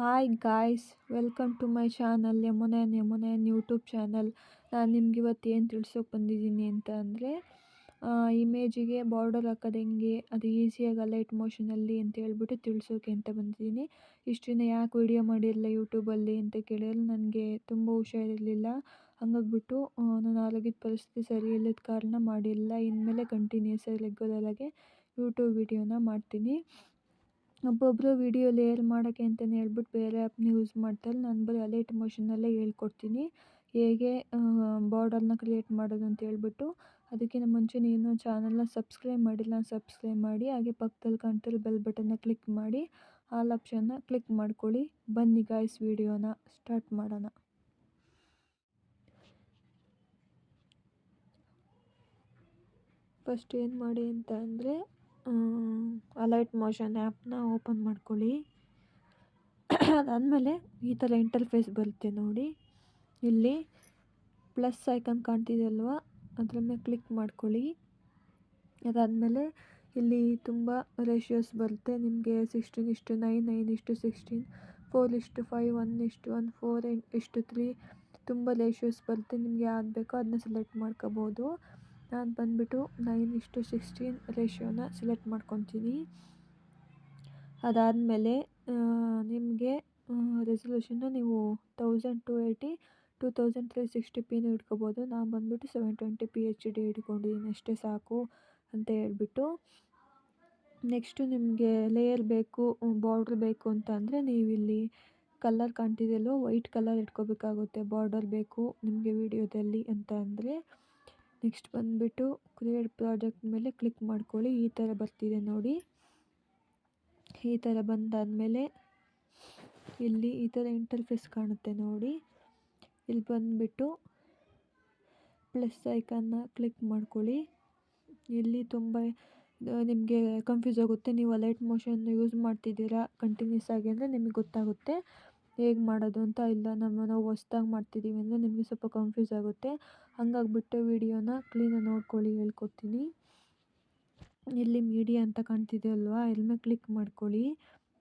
Hi guys, welcome to my channel ಯಮುನನ್ YouTube channel. ನಾನು ನಿಮ್ಗೆ ಇವತ್ತು ಏನು ತಿಳ್ಸೋಕೆ ಬಂದಿದ್ದೀನಿ ಅಂತ ಅಂದರೆ, ಇಮೇಜಿಗೆ ಬಾರ್ಡರ್ ಹಾಕೋದು ಹೆಂಗೆ, ಅದು ಈಸಿಯಾಗಿ ಅಲೈಟ್ ಮೋಷನಲ್ಲಿ ಅಂತ ಹೇಳ್ಬಿಟ್ಟು ತಿಳ್ಸೋಕೆ ಅಂತ ಬಂದಿದ್ದೀನಿ. ಇಷ್ಟು ದಿನ ಯಾಕೆ ವಿಡಿಯೋ ಮಾಡಿರಲಿಲ್ಲ ಯೂಟ್ಯೂಬಲ್ಲಿ ಅಂತ ಕೇಳಿದ್ರೆ ನನಗೆ ತುಂಬ ಹುಷಾರಿರಲಿಲ್ಲ. ಹಂಗಾಗ್ಬಿಟ್ಟು ನನ್ನ ಆರೋಗ್ಯದ ಪರಿಸ್ಥಿತಿ ಸರಿ ಇಲ್ಲದ ಕಾರಣ ಮಾಡಿಲ್ಲ. ಇನ್ಮೇಲೆ ಕಂಟಿನ್ಯೂಸ್ ಆಗಿ ರೆಗ್ಯುಲರಾಗಿ ಯೂಟ್ಯೂಬ್ ವಿಡಿಯೋನ ಮಾಡ್ತೀನಿ. ಒಬ್ಬೊಬ್ಬರು ವಿಡಿಯೋ ಲೇಯರ್ ಮಾಡೋಕ್ಕೆ ಅಂತಲೇ ಹೇಳ್ಬಿಟ್ಟು ಬೇರೆ ಆ್ಯಪ್ನ ಯೂಸ್ ಮಾಡ್ತಾರೆ. ನಾನು ಬರೀ ಅಲೈಟ್ ಮೋಷನಲ್ಲೇ ಹೇಳ್ಕೊಡ್ತೀನಿ ಹೇಗೆ ಬಾರ್ಡರ್ನ ಕ್ರಿಯೇಟ್ ಮಾಡೋದು ಅಂತ ಹೇಳ್ಬಿಟ್ಟು. ಅದಕ್ಕಿಂತ ಮುಂಚೆ ನೀನು ಚಾನಲ್ನ ಸಬ್ಸ್ಕ್ರೈಬ್ ಮಾಡಿಲ್ಲ, ಸಬ್ಸ್ಕ್ರೈಬ್ ಮಾಡಿ, ಹಾಗೆ ಪಕ್ಕದಲ್ಲಿ ಕಾಣ್ತಿರೋ ಬೆಲ್ ಬಟನ್ನ ಕ್ಲಿಕ್ ಮಾಡಿ ಆಲ್ ಆಪ್ಷನ್ನ ಕ್ಲಿಕ್ ಮಾಡ್ಕೊಳ್ಳಿ. ಬನ್ನಿ ಗಾಯ್ಸ್, ವಿಡಿಯೋನ ಸ್ಟಾರ್ಟ್ ಮಾಡೋಣ. ಫಸ್ಟ್ ಏನು ಮಾಡಿ ಅಂತ ಅಂದರೆ, ಅಲೈಟ್ ಮೋಷನ್ ಆ್ಯಪ್ನ ಓಪನ್ ಮಾಡ್ಕೊಳ್ಳಿ. ಅದಾದಮೇಲೆ ಈ ಥರ ಇಂಟರ್ಫೇಸ್ ಬರುತ್ತೆ ನೋಡಿ. ಇಲ್ಲಿ ಪ್ಲಸ್ ಐಕನ್ ಕಾಣ್ತಿದೆಯಲ್ವ, ಅದ್ರ ಮೇಲೆ ಕ್ಲಿಕ್ ಮಾಡ್ಕೊಳ್ಳಿ. ಅದಾದಮೇಲೆ ಇಲ್ಲಿ ತುಂಬ ರೇಷಿಯೋಸ್ ಬರುತ್ತೆ ನಿಮಗೆ. 16:9, 9:16, 4:5, 1:1, 4:3 ತುಂಬ ರೇಷಿಯೋಸ್ ಬರುತ್ತೆ. ನಿಮಗೆ ಯಾವ್ದು ಬೇಕೋ ಅದನ್ನ ಸೆಲೆಕ್ಟ್ ಮಾಡ್ಕೋಬೋದು. ನಾನು ಬಂದುಬಿಟ್ಟು 9:16 ರೇಷಿಯೋನ ಸೆಲೆಕ್ಟ್ ಮಾಡ್ಕೊತೀನಿ. ಅದಾದಮೇಲೆ ನಿಮಗೆ ರೆಸಲ್ಯೂಷನ್ನು ನೀವು 1280 2360p ಇಟ್ಕೋಬೋದು. ನಾನು ಬಂದುಬಿಟ್ಟು 720p HD ಇಟ್ಕೊಂಡಿದ್ದೀನಿ, ಅಷ್ಟೇ ಸಾಕು ಅಂತ ಹೇಳ್ಬಿಟ್ಟು. ನೆಕ್ಸ್ಟು ನಿಮಗೆ ಲೇಯರ್ ಬೇಕು, ಬಾರ್ಡ್ರ್ ಬೇಕು ಅಂತ ಅಂದರೆ ನೀವಿಲ್ಲಿ ಕಲರ್ ಕಾಣ್ತಿದೆಯಲ್ಲೋ, ವೈಟ್ ಕಲರ್ ಇಟ್ಕೋಬೇಕಾಗುತ್ತೆ. ಬಾರ್ಡರ್ ಬೇಕು ನಿಮಗೆ ವಿಡಿಯೋದಲ್ಲಿ ಅಂತ ಅಂದರೆ ನೆಕ್ಸ್ಟ್ ಬಂದುಬಿಟ್ಟು ಕ್ರಿಯೇಟ್ ಪ್ರಾಜೆಕ್ಟ್ ಮೇಲೆ ಕ್ಲಿಕ್ ಮಾಡ್ಕೊಳ್ಳಿ. ಈ ಥರ ಬರ್ತಿದೆ ನೋಡಿ. ಈ ಥರ ಬಂದಾದಮೇಲೆ ಇಲ್ಲಿ ಈ ಥರ ಇಂಟರ್ಫೇಸ್ ಕಾಣುತ್ತೆ ನೋಡಿ. ಇಲ್ಲಿ ಬಂದುಬಿಟ್ಟು ಪ್ಲಸ್ ಐಕನ್ನ ಕ್ಲಿಕ್ ಮಾಡ್ಕೊಳ್ಳಿ. ಇಲ್ಲಿ ತುಂಬ ನಿಮಗೆ ಕನ್ಫ್ಯೂಸ್ ಆಗುತ್ತೆ. ನೀವು ಅಲೈಟ್ ಮೋಷನ್ ಯೂಸ್ ಮಾಡ್ತಿದ್ದೀರಾ ಕಂಟಿನ್ಯೂಸ್ ಆಗಿ ಅಂದರೆ ನಿಮಗೆ ಗೊತ್ತಾಗುತ್ತೆ ಹೇಗೆ ಮಾಡೋದು ಅಂತ. ಇಲ್ಲ ನಾವು ಹೊಸ್ದಾಗಿ ಮಾಡ್ತಿದ್ದೀವಿ ಅಂದರೆ ನಿಮಗೆ ಸ್ವಲ್ಪ ಕನ್ಫ್ಯೂಸ್ ಆಗುತ್ತೆ. ಹಂಗಾಗ್ಬಿಟ್ಟು ವಿಡಿಯೋನ ಕ್ಲೀನಾಗಿ ನೋಡ್ಕೊಳ್ಳಿ, ಹೇಳ್ಕೊಡ್ತೀನಿ. ಇಲ್ಲಿ ಮೀಡಿಯಾ ಅಂತ ಕಾಣ್ತಿದೆಯಲ್ವಾ, ಇದ್ರ ಮೇಲೆ ಕ್ಲಿಕ್ ಮಾಡ್ಕೊಳ್ಳಿ.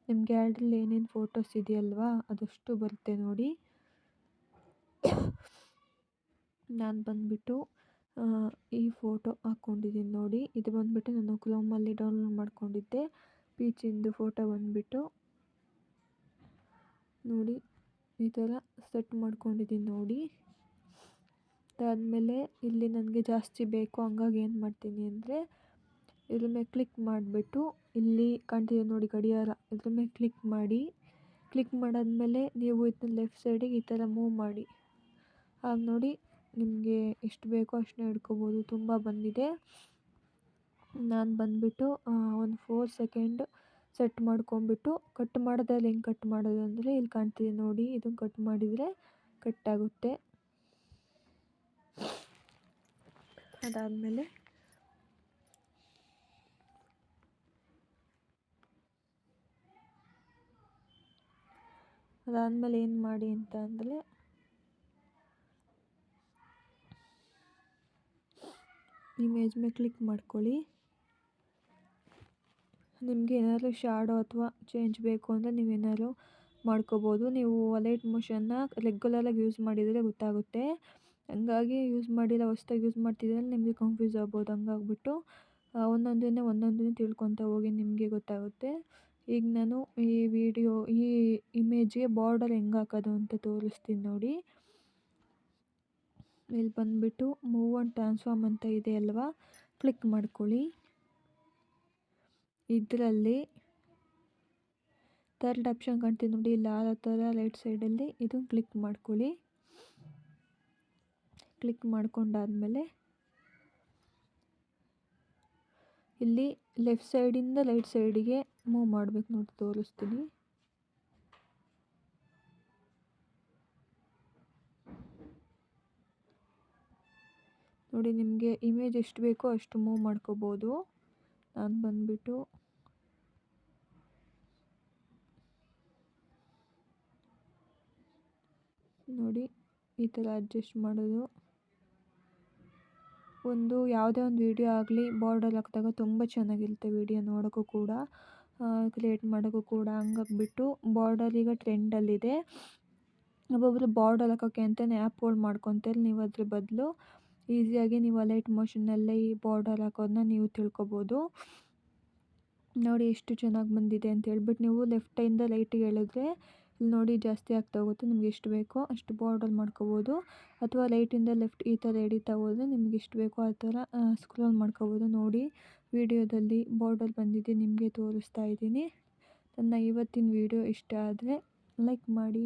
ನಿಮ್ಮ ಗ್ಯಾಲರಿಲಿ ಏನೇನು ಫೋಟೋಸ್ ಇದೆಯಲ್ವಾ ಅದಷ್ಟು ಬರುತ್ತೆ ನೋಡಿ. ನಾನು ಬಂದುಬಿಟ್ಟು ಈ ಫೋಟೋ ಹಾಕ್ಕೊಂಡಿದ್ದೀನಿ ನೋಡಿ. ಇದು ಬಂದುಬಿಟ್ಟು ನಾನು ಕ್ರೋಮಲ್ಲಿ ಡೌನ್ಲೋಡ್ ಮಾಡ್ಕೊಂಡಿದ್ದೆ. ಪೀಚಿಂದು ಫೋಟೋ ಬಂದುಬಿಟ್ಟು ನೋಡಿ ಈ ಥರ ಸೆಟ್ ಮಾಡ್ಕೊಂಡಿದ್ದೀನಿ ನೋಡಿ. ಅದಾದಮೇಲೆ ಇಲ್ಲಿ ನನಗೆ ಜಾಸ್ತಿ ಬೇಕು, ಹಂಗಾಗಿ ಏನು ಮಾಡ್ತೀನಿ ಅಂದರೆ ಇದ್ರ ಮೇಲೆ ಕ್ಲಿಕ್ ಮಾಡಿಬಿಟ್ಟು ಇಲ್ಲಿ ಕಾಣ್ತಿದೆ ನೋಡಿ ಗಡಿಯಾರ, ಇದ್ರ ಮೇಲೆ ಕ್ಲಿಕ್ ಮಾಡಿ. ಕ್ಲಿಕ್ ಮಾಡಾದ್ಮೇಲೆ ನೀವು ಇದನ್ನ ಲೆಫ್ಟ್ ಸೈಡಿಗೆ ಈ ಥರ ಮೂವ್ ಮಾಡಿ. ಆಗ ನೋಡಿ ನಿಮಗೆ ಎಷ್ಟು ಬೇಕೋ ಅಷ್ಟನ್ನ ಹಿಡ್ಕೋಬೋದು. ತುಂಬ ಬಂದಿದೆ. ನಾನು ಬಂದುಬಿಟ್ಟು ಒಂದು 4 ಸೆಕೆಂಡ್ ಸೆಟ್ ಮಾಡ್ಕೊಂಬಿಟ್ಟು ಕಟ್ ಮಾಡೋದ್ರಲ್ಲಿ ಹೆಂಗೆ ಕಟ್ ಮಾಡೋದು ಅಂದರೆ ಇಲ್ಲಿ ಕಾಣ್ತಿದೆ ನೋಡಿ, ಇದನ್ನು ಕಟ್ ಮಾಡಿದರೆ ಕಟ್ಟಾಗುತ್ತೆ. ಅದಾದಮೇಲೆ ಏನು ಮಾಡಿ ಅಂತ ಅಂದರೆ ಇಮೇಜ್ ಮೇಲೆ ಕ್ಲಿಕ್ ಮಾಡ್ಕೊಳ್ಳಿ. ನಿಮಗೆ ಏನಾದರೂ ಶಾಡೋ ಅಥವಾ ಚೇಂಜ್ ಬೇಕು ಅಂದರೆ ನೀವೇನಾದ್ರು ಮಾಡ್ಕೋಬೋದು. ನೀವು ಅಲೈಟ್ ಮೋಷನ್ನ ರೆಗ್ಯುಲರಾಗಿ ಯೂಸ್ ಮಾಡಿದರೆ ಗೊತ್ತಾಗುತ್ತೆ. ಹಂಗಾಗಿ ಯೂಸ್ ಮಾಡಿಲ್ಲ, ಹೊಸ್ದಾಗಿ ಯೂಸ್ ಮಾಡ್ತಿದ್ರೆ ನಿಮಗೆ ಕನ್ಫ್ಯೂಸ್ ಆಗ್ಬೋದು. ಹಂಗಾಗ್ಬಿಟ್ಟು ಒಂದೊಂದನ್ನೇ ತಿಳ್ಕೊತಾ ಹೋಗಿ, ನಿಮಗೆ ಗೊತ್ತಾಗುತ್ತೆ. ಈಗ ನಾನು ಈ ಇಮೇಜ್ಗೆ ಬಾರ್ಡರ್ ಹೆಂಗೆ ಹಾಕೋದು ಅಂತ ತೋರಿಸ್ತೀನಿ ನೋಡಿ. ಇಲ್ಲಿ ಬಂದುಬಿಟ್ಟು ಮೂವ್ ಆ್ಯಂಡ್ ಟ್ರಾನ್ಸ್ಫಾರ್ಮ್ ಅಂತ ಇದೆ ಅಲ್ವಾ, ಕ್ಲಿಕ್ ಮಾಡ್ಕೊಳ್ಳಿ. ಇದರಲ್ಲಿ ಥರ್ಡ್ ಆಪ್ಷನ್ ಕಾಣ್ತೀನಿ ನೋಡಿ, ಇಲ್ಲಿ ಆ ಥರ ರೈಟ್ ಸೈಡಲ್ಲಿ ಇದನ್ನು ಕ್ಲಿಕ್ ಮಾಡ್ಕೊಳ್ಳಿ. ಕ್ಲಿಕ್ ಮಾಡ್ಕೊಂಡಾದ್ಮೇಲೆ ಇಲ್ಲಿ ಲೆಫ್ಟ್ ಸೈಡಿಂದ ರೈಟ್ ಸೈಡಿಗೆ ಮೂವ್ ಮಾಡಬೇಕು ನೋಡಿ, ತೋರಿಸ್ತೀನಿ. ನೋಡಿ ನಿಮಗೆ ಇಮೇಜ್ ಎಷ್ಟು ಬೇಕೋ ಅಷ್ಟು ಮೂವ್ ಮಾಡ್ಕೋಬೋದು. ನಾನು ಬಂದುಬಿಟ್ಟು ನೋಡಿ ಈ ಥರ ಅಡ್ಜಸ್ಟ್ ಮಾಡೋದು. ಯಾವುದೇ ಒಂದು ವಿಡಿಯೋ ಆಗಲಿ ಬಾರ್ಡರ್ ಹಾಕಿದಾಗ ತುಂಬ ಚೆನ್ನಾಗಿರುತ್ತೆ ವಿಡಿಯೋ ನೋಡೋಕ್ಕೂ ಕೂಡ. ಕ್ರಿಯೇಟ್ ಮಾಡೋಕ್ಕೂ ಕೂಡ. ಹಂಗಾಗ್ಬಿಟ್ಟು ಬಾರ್ಡರ್ ಈಗ ಟ್ರೆಂಡಲ್ಲಿದೆ. ಒಬ್ಬೊಬ್ಬರು ಬಾರ್ಡರ್ ಹಾಕೋಕ್ಕೆ ಅಂತಲೇ ಆ್ಯಪ್ಗಳು ಮಾಡ್ಕೊತಾರೆ. ನೀವು ಅದ್ರ ಬದಲು ಈಸಿಯಾಗಿ ನೀವು ಅಲೈಟ್ ಮೋಷನ್ನಲ್ಲೇ ಈ ಬಾರ್ಡರ್ ಹಾಕೋದನ್ನ ನೀವು ತಿಳ್ಕೊಬೋದು. ನೋಡಿ ಎಷ್ಟು ಚೆನ್ನಾಗಿ ಬಂದಿದೆ ಅಂತ ಹೇಳ್ಬಿಟ್ಟು ನೀವು ಲೆಫ್ಟಿಂದ ರೈಟಿಗೆ ಎಳೆದ್ರೆ ಇಲ್ಲಿ ನೋಡಿ ಜಾಸ್ತಿ ಆಗ್ತಾ ಹೋಗುತ್ತೆ. ನಿಮ್ಗೆ ಎಷ್ಟು ಬೇಕೋ ಅಷ್ಟು ಬಾರ್ಡರ್ ಮಾಡ್ಕೋಬೋದು, ಅಥವಾ ರೈಟಿಂದ ಲೆಫ್ಟ್ ಈ ಥರ ಎಳೀತಾ ಹೋದರೆ ನಿಮ್ಗೆ ಎಷ್ಟು ಬೇಕೋ ಆ ಥರ ಸ್ಕ್ರೋಲ್ ಮಾಡ್ಕೋಬೋದು. ನೋಡಿ ವಿಡಿಯೋದಲ್ಲಿ ಬಾರ್ಡರ್ ಬಂದಿದೆ, ನಿಮಗೆ ತೋರಿಸ್ತಾ ಇದ್ದೀನಿ. ನನ್ನ ಇವತ್ತಿನ ವಿಡಿಯೋ ಇಷ್ಟ ಆದರೆ ಲೈಕ್ ಮಾಡಿ.